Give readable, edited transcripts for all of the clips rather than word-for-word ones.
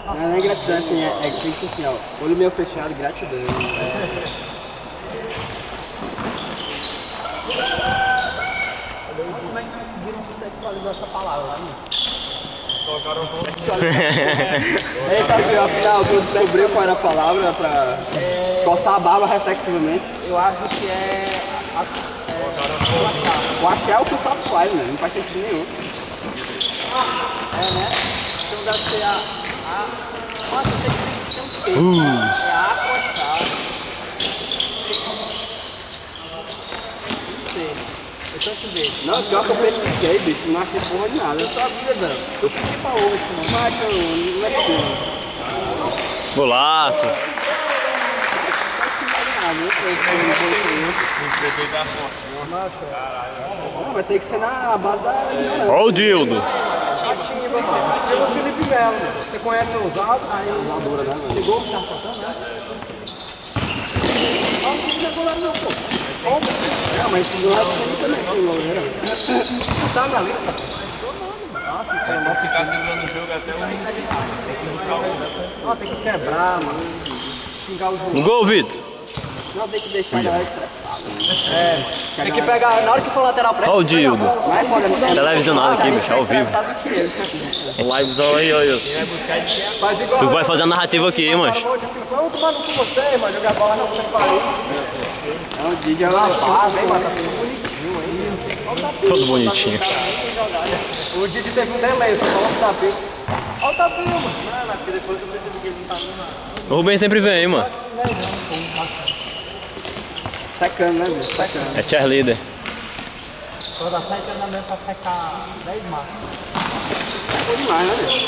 Não é gratidão, assim, é que tem que ser assim, ó. Olho meio fechado, gratidão. Como é que conseguiram sexualizar essa palavra, né? Eita, afinal, tu descobriu qual era a palavra pra coçar a barba reflexivamente? Eu acho que é O axé é o que o sapo faz, né? Não faz sentido nenhum. né? Então deve ser Nossa, eu sei que tem um texto. É aquachal. Não sei. Eu tô te vendo. Não, pior que eu pesquisei, bicho, não achei porra de nada. Eu tô vida. Eu pedi pra hoje, mano. Mas não é possível. Golaço! Não, vai ter que ser na base da ignorância. Ó o Dildo! Chegou o Felipe Melo. Você conhece o Osado? Usadora, né, mano? Chegou? Tá faltando, né? Não chegou lá não, pô. Não, mas isso não é também, tem goleiro. Não tá na lista. Vai ficar segurando o jogo até o Ó, tem que quebrar, mano. Xingar o jogo. Um gol, Vitor! Não, tem que deixar a galera estressada. Tem que pegar, na hora que for lateral pré. Ó o Dildo! Mas foda, não Televisionado aqui, bicho, ao vivo. Livezão aí, olha. Faz igual. Tu vai fazer a narrativa aqui, mas. Vamos tomar no cu você, mano. Jogar bola não, você Paris. Não, o Didi é uma farsa, hein, mano? Todo bonitinho. O Didi teve um delay, você falou que tá vivo. Olha o Tapio, mano. Não, porque depois eu percebi que ele não tá no nada. O Rubem sempre vem, mano. Secando, né, bicho? Secando. É cheerleader. Quando dá 7 treinamentos pra secar 10 marcas. Foi demais, né, bicho?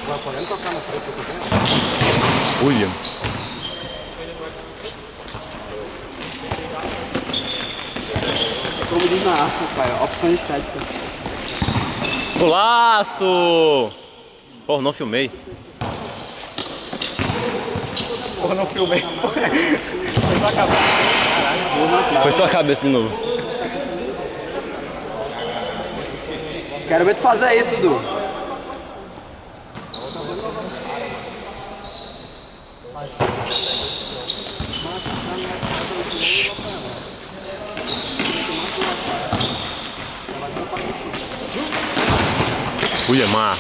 Vai podendo tocar no preto aqui dentro? William. Como diz na arte, pai, opções estéticas. Golaço! Pô, não filmei. Porra, não filmei. Foi só a cabeça de novo. Quero ver tu fazer isso, Dudu. William Mar.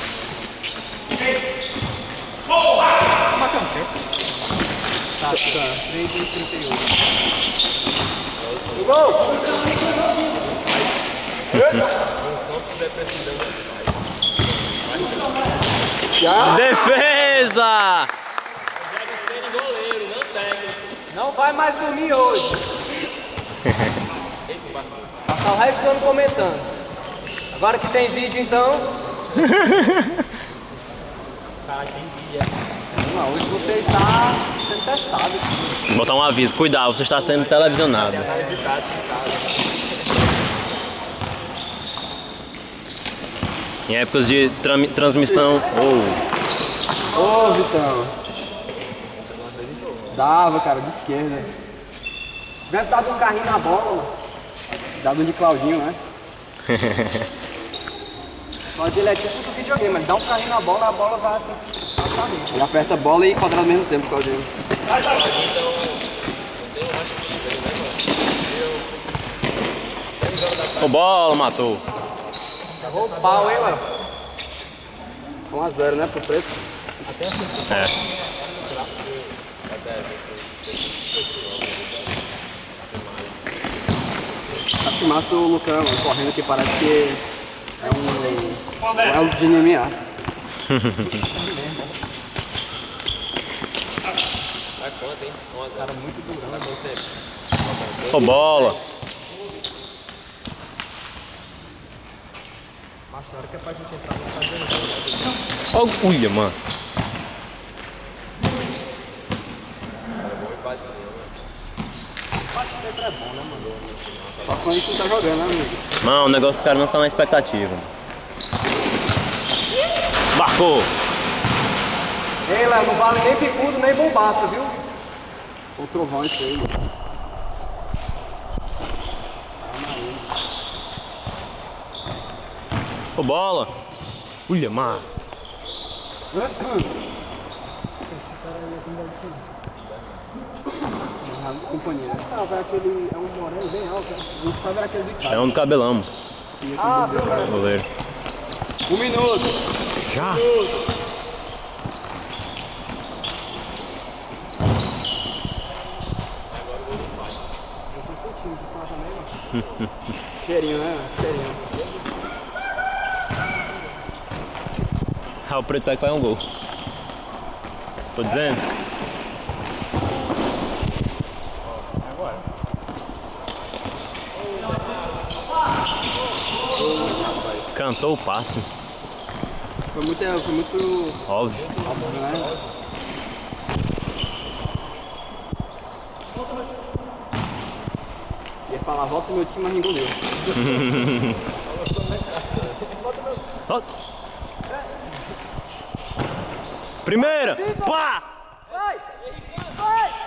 Tá, 3h38. Gol! Defesa! Não vai mais dormir hoje. Passar o resto do ano comentando. Agora que tem vídeo, então. Não, hoje você está sendo testado. Vou botar um aviso. Cuidado, você está sendo televisionado. Em épocas de transmissão. Ô, Vitão. Dava, cara, de esquerda. Tivesse dado um carrinho na bola, mano. Dado um de Claudinho, né? Pode ele é tipo do videogame, mas dá um carrinho na bola, a bola vai assim. Exatamente. Ele aperta a bola e quadrado ao mesmo tempo, Claudinho. Ô, bola, matou. Errou o pau, hein, mano? 1x0, né, pro preto? É. Acho massa o Lucão, mano, correndo que parece que é um de MMA. Vai conta, hein? Cara muito durão, né? Ô, bola. Ó, o William, mano. Só quando a gente não tá jogando, né, amigo? Mano, o negócio do cara não tá na expectativa. Marcou! Ei, Léo, não vale nem picudo, nem bombaça, viu? O trovão isso aí, mano. Ô, bola! Olha, mar. Companhia. Ah, vai aquele. É um moreno bem alto, né? Não sabe era aquele de cá. É um do cabelão. Ah, sim, cara. Goleiro. 1 minuto. Já? Cheirinho, né? Cheirinho. Ah, o preto vai que vai um gol. Tô dizendo? Cantou o passe. Foi muito Óbvio. né? Ia falar, volta pro meu time, mas engoliu. Ó. Primeira! Pá!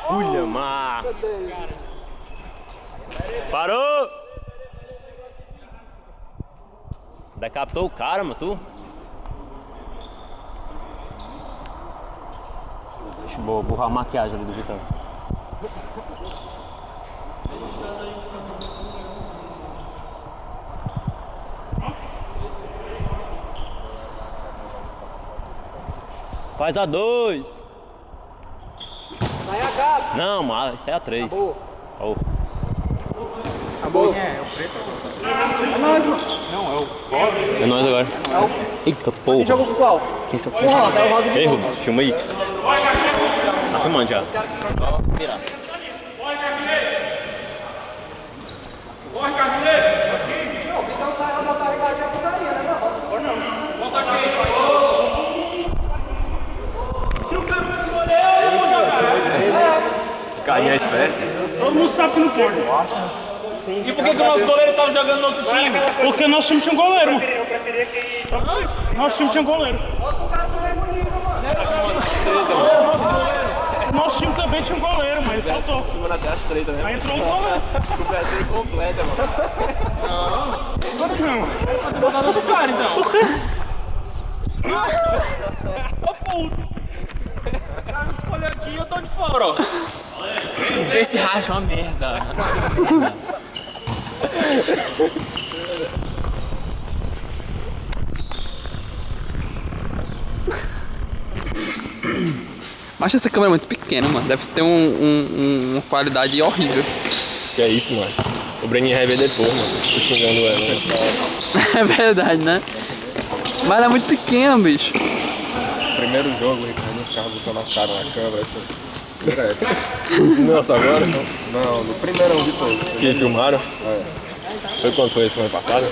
Olha, mar. Parou! Decapitou o cara, mano, tu? Deixa eu borrar a maquiagem ali do Vitão. Faz a 2. Vai a gato. Não, mano, isso é a 3. Acabou. Oh. Acabou. É o preto. É nóis, mano. Não, é o rosa. É nóis agora. Eita A porra. gente jogou com qual? Quem são? Com o rosa, é o rosa de Ei, novo. Rubens, filma aí. Tá filmando já. Virar. Carinha esperto. Todo mundo sabe que não pode. E por que o nosso goleiro tava jogando no outro time? Porque nosso time tinha um goleiro. Nosso time tinha um goleiro. Nosso time também tinha um goleiro, mas ele faltou. Filmando até as 3 também. Aí entrou um goleiro. O Brasil completa, mano. Agora não. Botar no outro cara então. Por quê? Ô puto. O cara me escolheu aqui e eu tô de fora, ó. Esse racha é uma merda. Mas essa câmera é muito pequena, mano. Deve ter uma qualidade horrível. Que é isso, mano? O Breninho vai ver depois, mano. Tô xingando ela, né? É verdade, né? Mas ela é muito pequena, bicho. Primeiro jogo, o Ricardo ficava botando a cara na câmera. Direto. Nossa, agora? Não, no primeirão de todos. Que filmaram? É. Foi quando foi? Semana passada?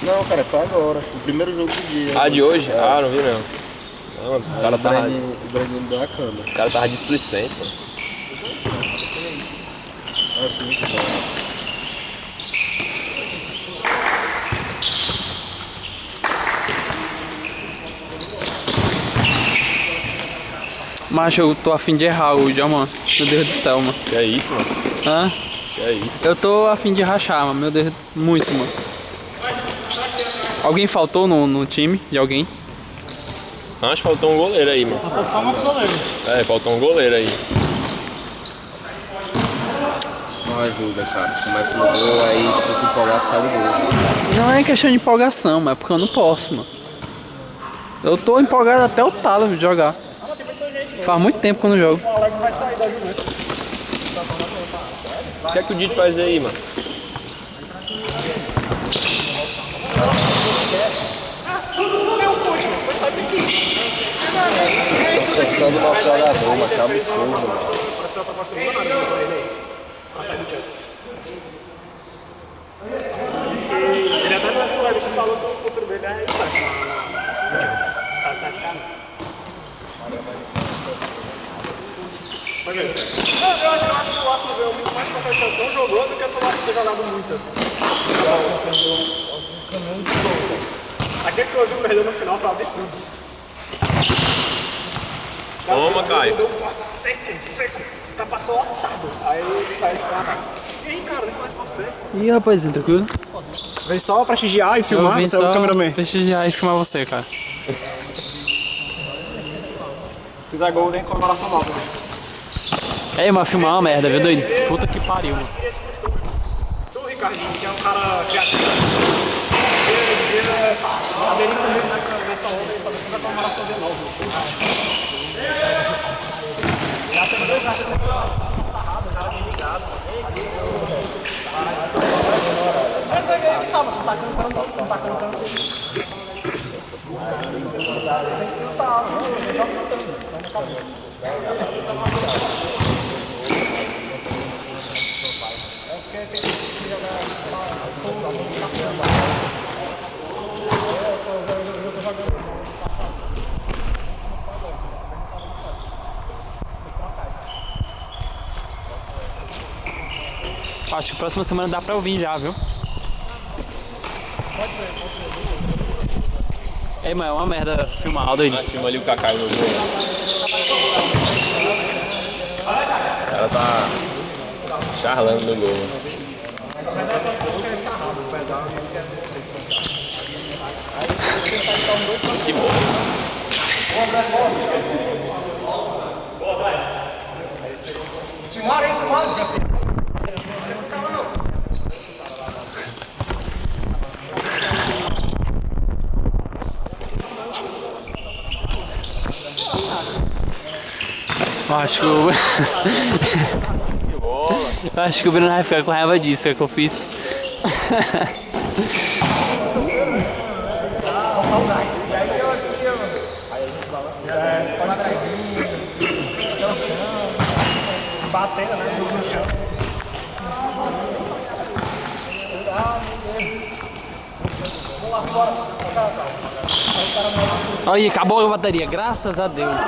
Não, cara, foi agora. O primeiro jogo do dia. Ah, de hoje? Ah, não vi não. Não, o cara O tava. Breninho deu a câmera. O cara tava displicente, mano. Assim, que bom. Mas eu tô afim de errar hoje, ó, mano. Meu Deus do céu, mano. Que é isso, mano? Hã? Que é isso? Eu tô afim de rachar, mano. Meu Deus, muito, mano. Alguém faltou no time de alguém? Acho que faltou um goleiro aí, mano. Faltou só o nosso goleiro. É, faltou um goleiro aí. Não ajuda, cara. Começa no gol, aí se tu se empolgar, tu sai do gol. Não é questão de empolgação, mas é porque eu não posso, mano. Eu tô empolgado até o talo de jogar. Faz muito tempo que eu não jogo. O que é que o Dito faz aí, mano? Tô pensando no nosso jogador, mas que absurdo, mano. Ele até nessa entrevista falou que o futuro dele é isso. Eu acho que o Arsenal veio muito mais pra fazer o jogo ter jogado muito. Aquele que o Ozil perdeu no final foi absurdo. Toma, Caio. Deu um corte seco. Você tá passando lotado. Aí ele vai estar. E aí, cara, deixa eu falar com você. Ih, rapazinho, tranquilo? Vem só prestigiar e filmar, vim você é o cameraman. prestigiar e filmar você, cara. Se fizer gol, vem comemoração nova. Ei, mas filmar é uma merda, viu, doido? Puta que pariu, mano. Tu, Ricardinho, que é um cara criativo. Ele devia aderir comigo nessa onda e fazer sempre a comemoração de novo. Já tem 2 anos que eu tô sarrado, já bem ligado. Mas aí que tava, não tá cantando, não tá cantando. Acho que próxima semana dá pra eu vir já, viu? Pode ser. Ei, mas é uma merda filmar, doido. Filma ali o Kaká no gol. Ela tá charlando no gol. Que bom. Acho que o... Acho que o Bruno vai ficar com raiva disso, é que eu fiz. Batendo, né? No chão. Aí, acabou a bateria, graças a Deus.